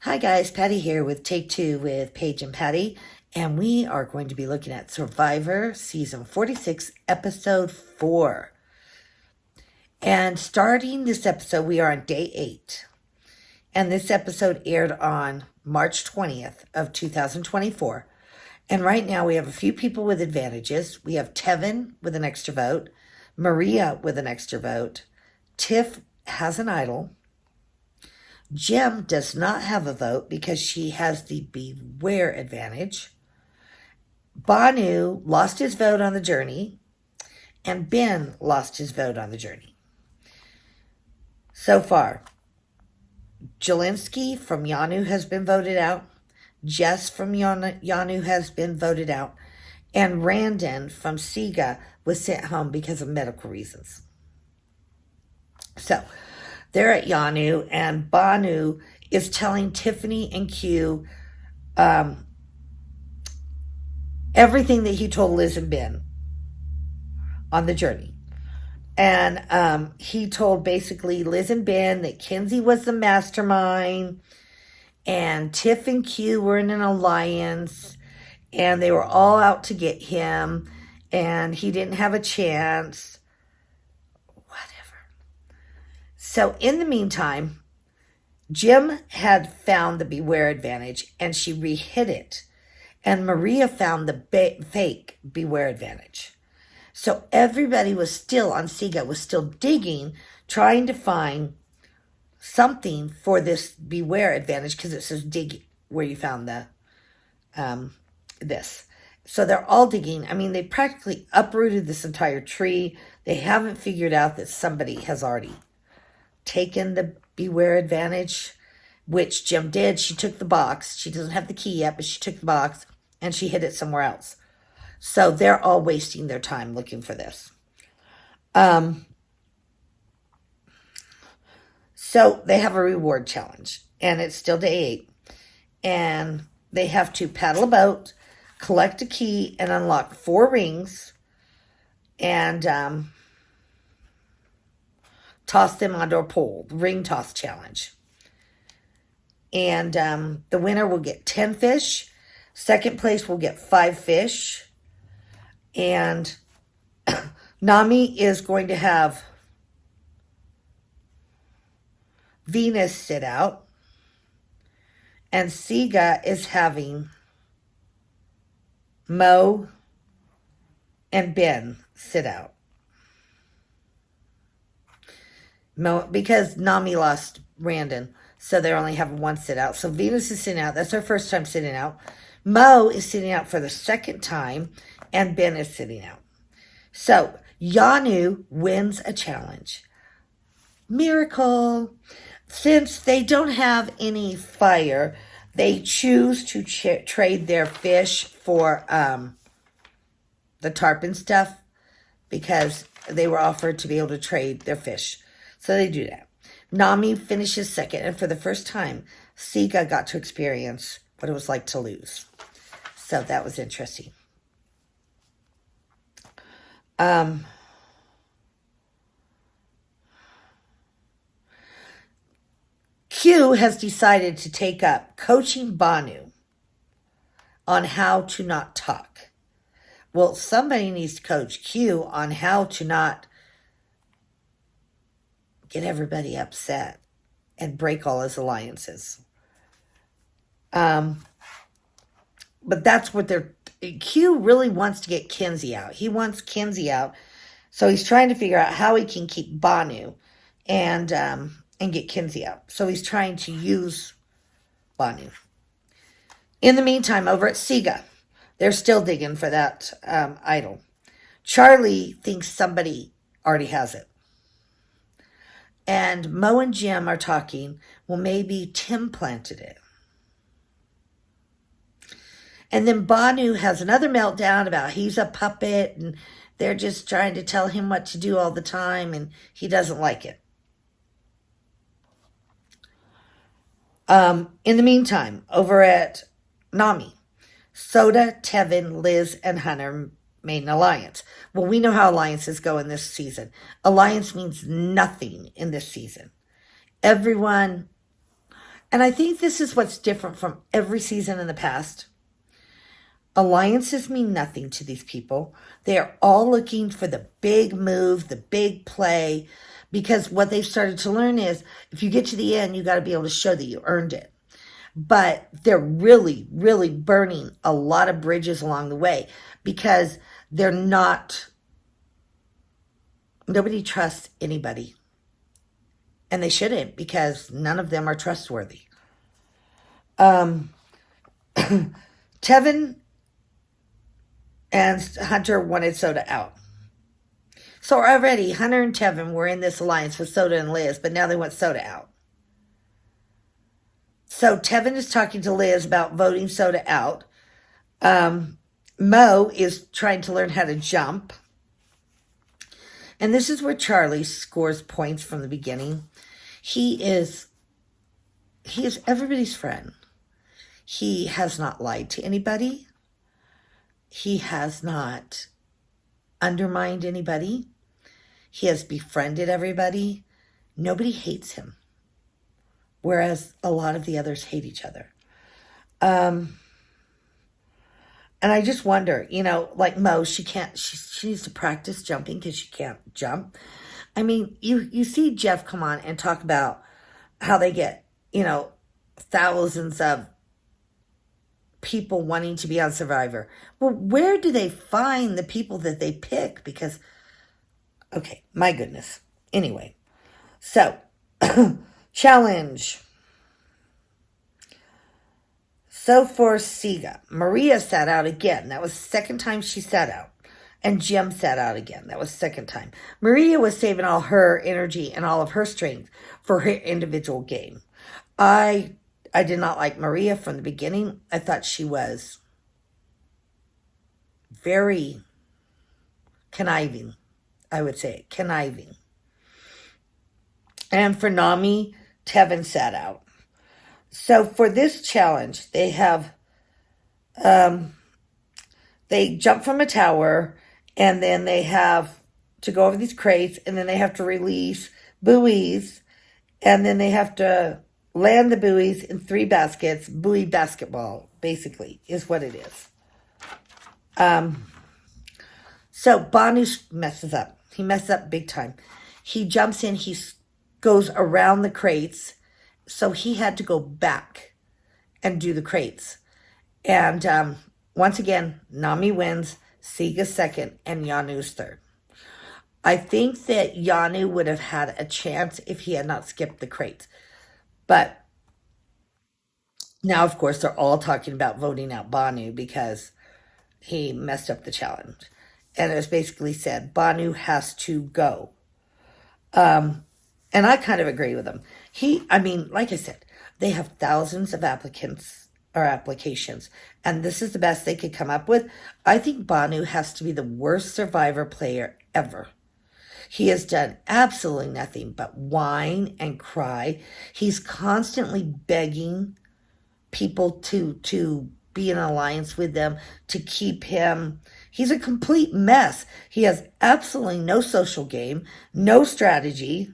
Hi guys, Patty here with Take Two with Paige and Patty, and we are going to be looking at Survivor Season 46, Episode 4. And starting this episode, we are on Day 8. And this episode aired on March 20th of 2024. And right now we have a few people with advantages. We have Tevin with an extra vote, Maria with an extra vote, Tiff has an idol, Jem does not have a vote because she has the beware advantage. Bhanu lost his vote on the journey, and Ben lost his vote on the journey. So far, Jelinski from Yanu has been voted out. Jess from Yanu has been voted out. And Randon from Siga was sent home because of medical reasons. So, they're at Yanu, and Bhanu is telling Tiffany and Q everything that he told Liz and Ben on the journey. And he told basically Liz and Ben that Kenzie was the mastermind, and Tiff and Q were in an alliance, and they were all out to get him, and he didn't have a chance. So in the meantime, Jem had found the beware advantage and she re-hit it. And Maria found the fake beware advantage. So everybody was still on Siga, was still digging, trying to find something for this beware advantage because it says dig where you found the this. So they're all digging. I mean, they practically uprooted this entire tree. They haven't figured out that somebody has already taken the beware advantage, which Jem did. She took the box. She doesn't have the key yet, but she took the box and she hid it somewhere else. So they're all wasting their time looking for this. So they have a reward challenge, and it's still day 8. And they have to paddle a boat, collect a key, and unlock 4 rings, and toss them onto a pole, the ring toss challenge. And the winner will get 10 fish. Second place will get 5 fish. And Nami is going to have Venus sit out. And Siga is having Mo and Ben sit out. Because Nami lost Randon, so they only have 1 sit out. So Venus is sitting out. That's her first time sitting out. Mo is sitting out for the second time, and Ben is sitting out. So Yanu wins a challenge. Miracle. Since they don't have any fire, they choose to trade their fish for the tarpon stuff because they were offered to be able to trade their fish. So they do that. Nami finishes second, and for the first time, Siga got to experience what it was like to lose. So that was interesting. Q has decided to take up coaching Bhanu on how to not talk. Well, somebody needs to coach Q on how to not get everybody upset and break all his alliances. But that's what Q really wants to get Kenzie out. He wants Kenzie out. So he's trying to figure out how he can keep Bhanu and get Kenzie out. So he's trying to use Bhanu. In the meantime, over at Siga, they're still digging for that idol. Charlie thinks somebody already has it. And Mo and Jem are talking, well, maybe Tim planted it. And then Bhanu has another meltdown about he's a puppet and they're just trying to tell him what to do all the time and he doesn't like it. In the meantime, over at Nami, Soda, Tevin, Liz, and Hunter made an alliance. Well, we know how alliances go in this season. Alliance means nothing in this season. Everyone And I think this is what's different from every season in the past. Alliances mean nothing to these people. They are all looking for the big move, the big play, because what they've started to learn is if you get to the end, you got to be able to show that you earned it. But they're really, really burning a lot of bridges along the way because they're not, nobody trusts anybody. And they shouldn't because none of them are trustworthy. Tevin and Hunter wanted Soda out. So already Hunter and Tevin were in this alliance with Soda and Liz, but now they want Soda out. So Tevin is talking to Liz about voting Soda out. Mo is trying to learn how to jump. And this is where Charlie scores points from the beginning. He is everybody's friend. He has not lied to anybody. He has not undermined anybody. He has befriended everybody. Nobody hates him. Whereas a lot of the others hate each other. And I just wonder, like Mo, she needs to practice jumping because she can't jump. I mean, you see Jeff come on and talk about how they get, thousands of people wanting to be on Survivor. Well, where do they find the people that they pick? Because, okay, my goodness. Anyway, so, challenge. So for Siga, Maria sat out again. That was the second time she sat out. And Jim sat out again. That was the second time. Maria was saving all her energy and all of her strength for her individual game. I did not like Maria from the beginning. I thought she was very conniving. I would say conniving. And for Nami, Tevin sat out. So for this challenge, they have, they jump from a tower and then they have to go over these crates and then they have to release buoys and then they have to land the buoys in 3 baskets. Buoy basketball, basically, is what it is. So Bhanu messes up. He messes up big time. He jumps in, he goes around the crates. So he had to go back and do the crates. And once again, Nami wins, Siga's second, and Yanu's third. I think that Yanu would have had a chance if he had not skipped the crates. But now, of course, they're all talking about voting out Bhanu because he messed up the challenge. And it was basically said, Bhanu has to go. And I kind of agree with him. Like I said, they have thousands of applicants or applications, and this is the best they could come up with. I think Bhanu has to be the worst Survivor player ever. He has done absolutely nothing but whine and cry. He's constantly begging people to be in alliance with them, to keep him. He's a complete mess. He has absolutely no social game, no strategy.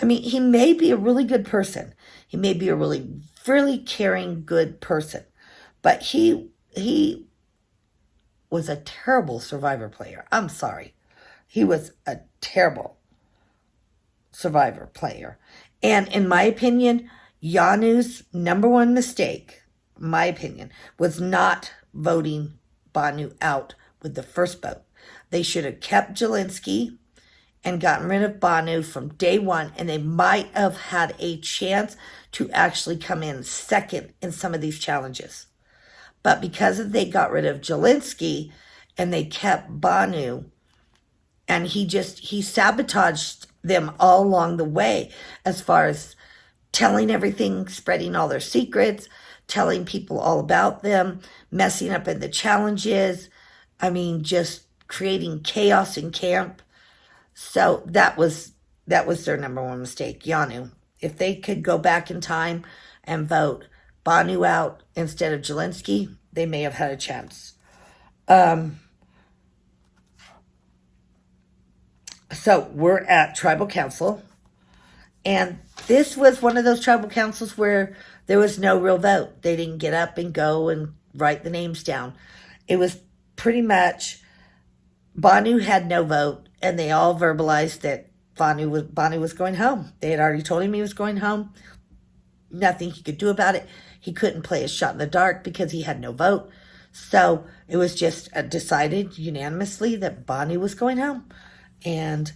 I mean, he may be a really good person. He may be a really caring, good person. But he was a terrible Survivor player. I'm sorry. He was a terrible Survivor player. And in my opinion, Yanu's number one mistake, my opinion, was not voting Bhanu out with the first vote. They should have kept Jelinski and gotten rid of Bhanu from day one, and they might have had a chance to actually come in second in some of these challenges. But because they got rid of Jelinski and they kept Bhanu, and he sabotaged them all along the way as far as telling everything, spreading all their secrets, telling people all about them, messing up in the challenges. I mean, just creating chaos in camp. So that was their number one mistake, Yanu. If they could go back in time and vote Bhanu out instead of Jelinski, they may have had a chance. So we're at Tribal Council, And this was one of those tribal councils where there was no real vote. They didn't get up and go and write the names down. It was pretty much Bhanu had no vote, and they all verbalized that Bhanu was going home. They had already told him he was going home. Nothing he could do about it. He couldn't play a shot in the dark because he had no vote. So it was just decided unanimously that Bhanu was going home. And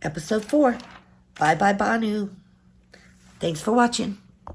episode 4, bye-bye Bhanu. Thanks for watching.